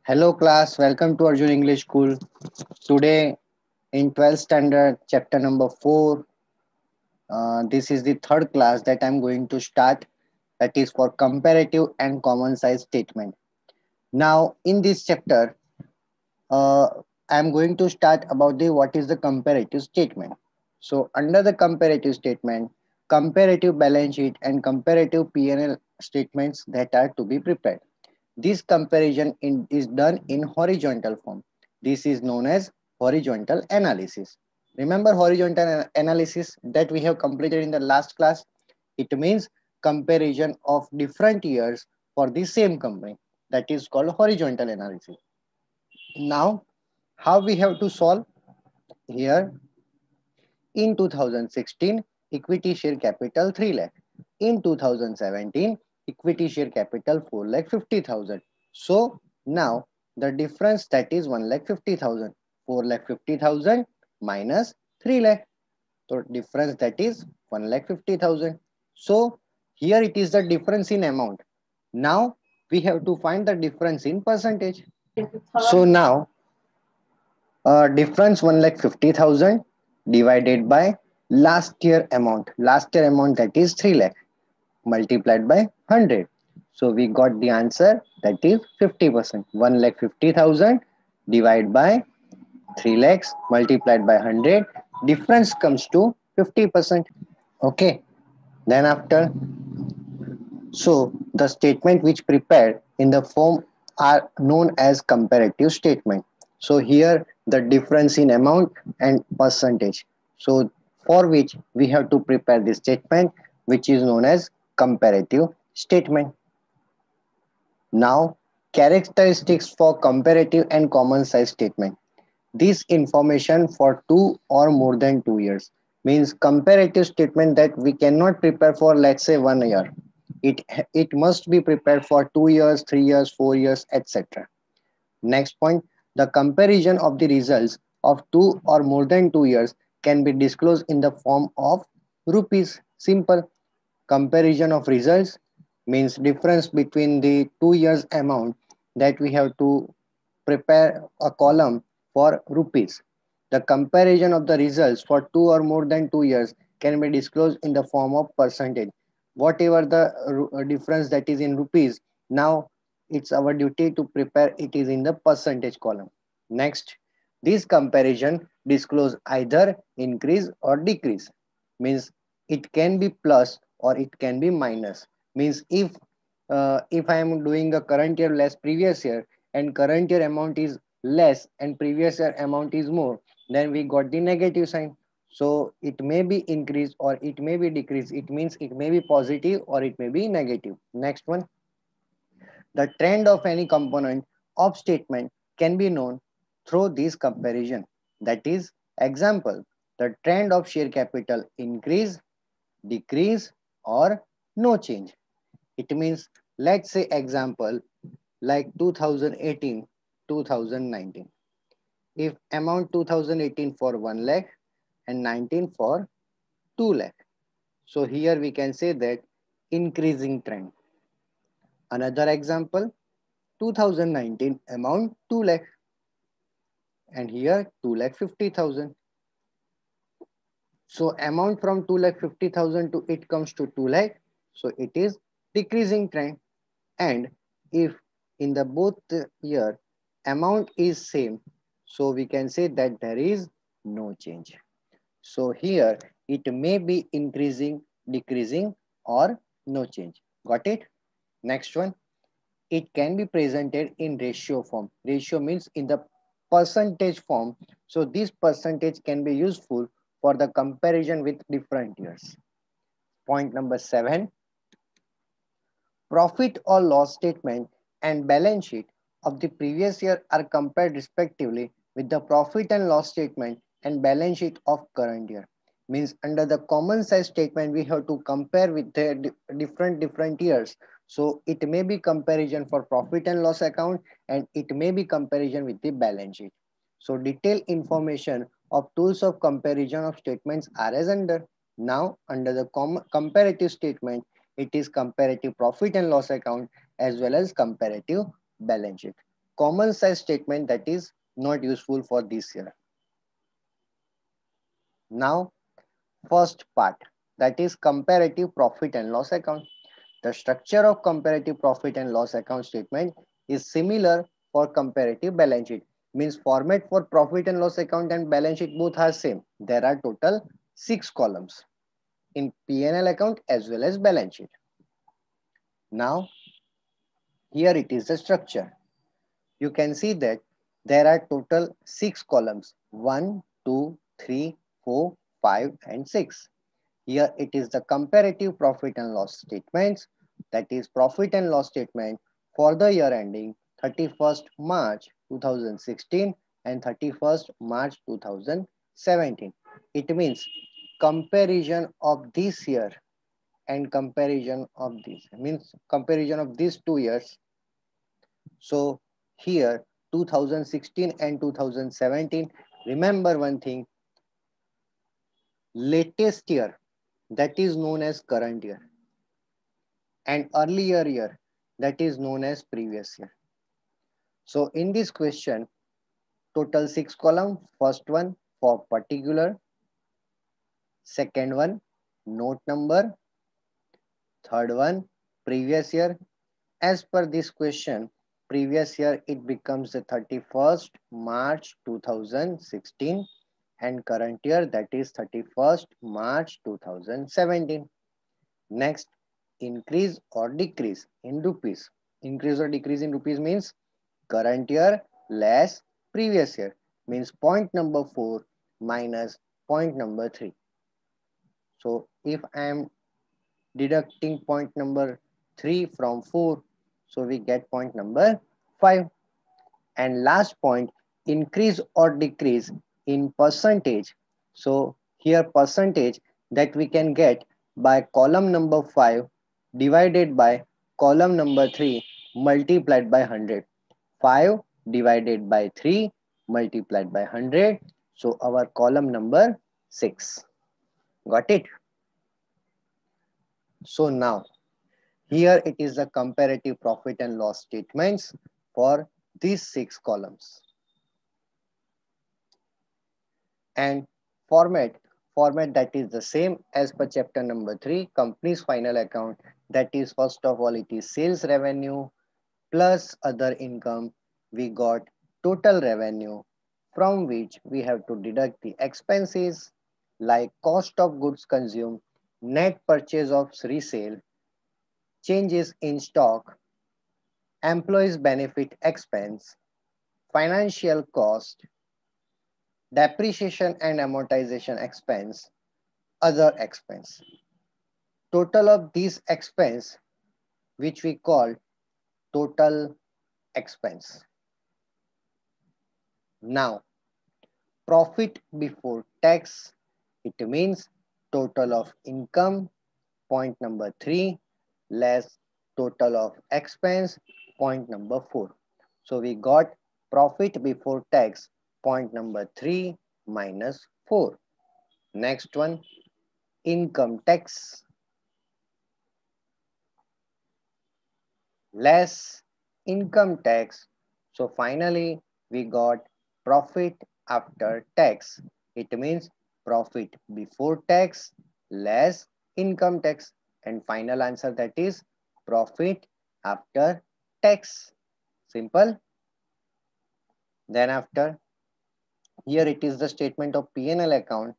Hello class, welcome to Arjun English School. Today in 12th standard, chapter number 4, this is the third class that I'm going to start, that is for comparative and common size statement. Now in this chapter, uh, I'm going to start about the what is the comparative statement. So under the comparative statement, comparative balance sheet and comparative P&L statements that are to be prepared. This comparison is done in horizontal form. This is known as horizontal analysis. Remember horizontal analysis that we have completed in the last class? It means comparison of different years for the same company. That is called horizontal analysis. Now, how we have to solve? Here, in 2016, equity share capital 3 lakh. In 2017, equity share capital 4 lakh 50,000. So now the difference, that is 1 lakh 50,000. 4 lakh 50,000 minus 3 lakh. So difference, that is 1 lakh 50,000. So here it is the difference in amount. Now we have to find the difference in percentage. So now difference 1 lakh 50,000 divided by last year amount. Last year amount, that is 3 lakh, multiplied by 100. So we got the answer, that is 50%. 1 lakh 50,000 divided by 3 lakhs multiplied by 100. Difference comes to 50%. Okay. Then after, so the statement which prepared in the form are known as comparative statement. So here the difference in amount and percentage. So for which we have to prepare this statement which is known as comparative statement. Now characteristics for comparative and common size statement. This information for 2 or more than 2 years means comparative statement that we cannot prepare for, let's say, 1 year. It must be prepared for 2 years, 3 years, 4 years, etc. Next point, the comparison of the results of 2 or more than 2 years can be disclosed in the form of rupees. Simple. Comparison of results means difference between the 2 years amount, that we have to prepare a column for rupees. The comparison of the results for 2 or more than 2 years can be disclosed in the form of percentage. Whatever the difference that is in rupees, now it's our duty to prepare it is in the percentage column. Next, this comparison disclose either increase or decrease. Means it can be plus or it can be minus. Means if I am doing a current year less previous year and current year amount is less and previous year amount is more, then we got the negative sign. So it may be increase or it may be decrease. It means it may be positive or it may be negative. Next one, the trend of any component of statement can be known through this comparison. That is, example, the trend of share capital increase, decrease, or no change. It means, let's say example like 2018, 2019. If amount 2018 for 1 lakh and 19 for 2 lakh. So here we can say that increasing trend. Another example, 2019 amount 2 lakh and here 2 lakh 50,000. So amount from 2 lakh 50,000 to it comes to 2 lakh. So it is decreasing trend. And if in the both year amount is same, so we can say that there is no change. So here it may be increasing, decreasing, or no change. Got it? Next one, it can be presented in ratio form. Ratio means in the percentage form. So this percentage can be useful for the comparison with different years. Point number 7, profit or loss statement and balance sheet of the previous year are compared respectively with the profit and loss statement and balance sheet of current year. Means under the common size statement we have to compare with the different years. So it may be comparison for profit and loss account and it may be comparison with the balance sheet. So detailed information of tools of comparison of statements are as under. Now under the comparative statement, it is comparative profit and loss account as well as comparative balance sheet. common size statement that is not useful for this year. Now, first part, that is comparative profit and loss account. The structure of comparative profit and loss account statement is similar for comparative balance sheet. Means format for profit and loss account and balance sheet both are same. There are total 6 columns in P&L account as well as balance sheet. Now, here it is the structure. You can see that there are total 6 columns, 1, 2, 3, 4, 5 and 6. Here it is the comparative profit and loss statements, that is profit and loss statement for the year ending 31st March 2016 and 31st March 2017. It means comparison of this year and comparison of this, means comparison of these 2 years. So here 2016 and 2017, remember one thing, latest year that is known as current year and earlier year that is known as previous year. So in this question, total 6 column, first one for particular, second one note number, third one previous year. As per this question, previous year it becomes the 31st March 2016 and current year that is 31st March 2017. Next, increase or decrease in rupees. Increase or decrease in rupees means current year less previous year, means point number 4 minus point number 3. So if I am deducting point number 3 from 4, so we get point number 5. And last point, increase or decrease in percentage. So here percentage that we can get by column number 5 divided by column number 3 multiplied by 100. 5 divided by 3 multiplied by 100. So our column number 6. Got it? So now here it is the comparative profit and loss statements for these 6 columns. And format that is the same as per chapter number 3, company's final account. That is, first of all, it is sales revenue plus other income. We got total revenue from which we have to deduct the expenses like cost of goods consumed, net purchase of resale, changes in stock, employees benefit expense, financial cost, depreciation and amortization expense, other expense. Total of these expense which we call total expense. Now, profit before tax, it means total of income, point number 3, less total of expense, point number 4. So we got profit before tax, point number 3 minus 4. Next one, income tax less income tax. So finally we got profit after tax. It means profit before tax less income tax, and final answer that is profit after tax. Simple. Then after, here it is the statement of P&L account,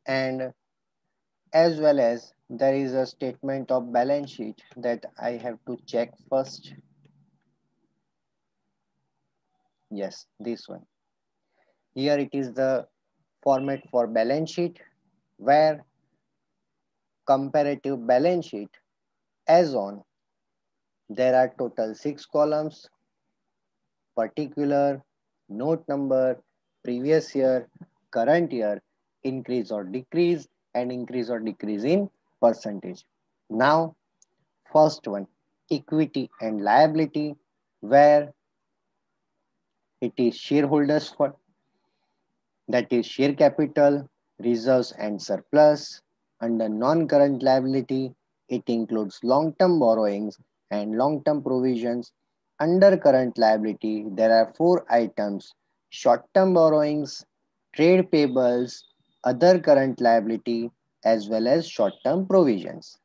and as well as there is a statement of balance sheet that I have to check first. Yes, this one. Here it is the format for balance sheet, where comparative balance sheet as on, there are total 6 columns, particular, note number, previous year, current year, increase or decrease, and increase or decrease in percentage. Now, first one, equity and liability, where it is shareholders for, that is share capital, reserves and surplus. Under non-current liability, it includes long-term borrowings and long-term provisions. Under current liability, there are four items: short-term borrowings, trade payables, other current liability, as well as short-term provisions.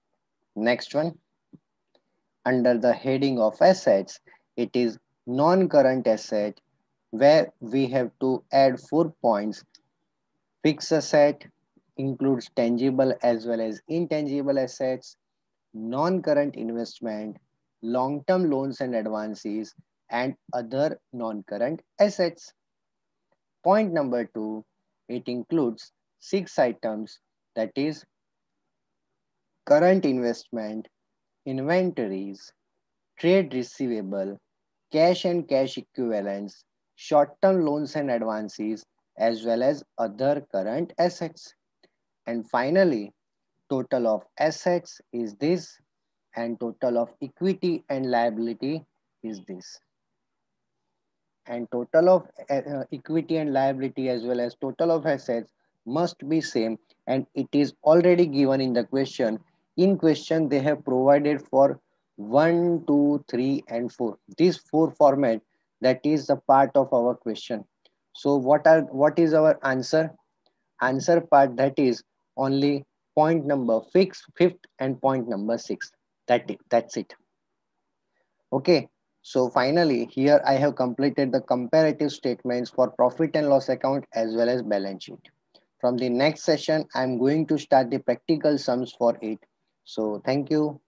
Next one, under the heading of assets, it is non-current asset, where we have to add 4 points. Fixed asset includes tangible as well as intangible assets, non-current investment, long-term loans and advances, and other non-current assets. Point number two, it includes six items, that is current investment, inventories, trade receivable, cash and cash equivalents, short-term loans and advances, as well as other current assets. And finally, total of assets is this, and total of equity and liability is this. And total of equity and liability as well as total of assets must be same, and it is already given in the question. In question they have provided for 1, 2, 3 and 4, these four format, that is the part of our question. So what is our answer part, that is only point number fifth and point number 6. That's it. Okay, so finally here I have completed the comparative statements for profit and loss account as well as balance sheet. From the next session, I am going to start the practical sums for it. So thank you.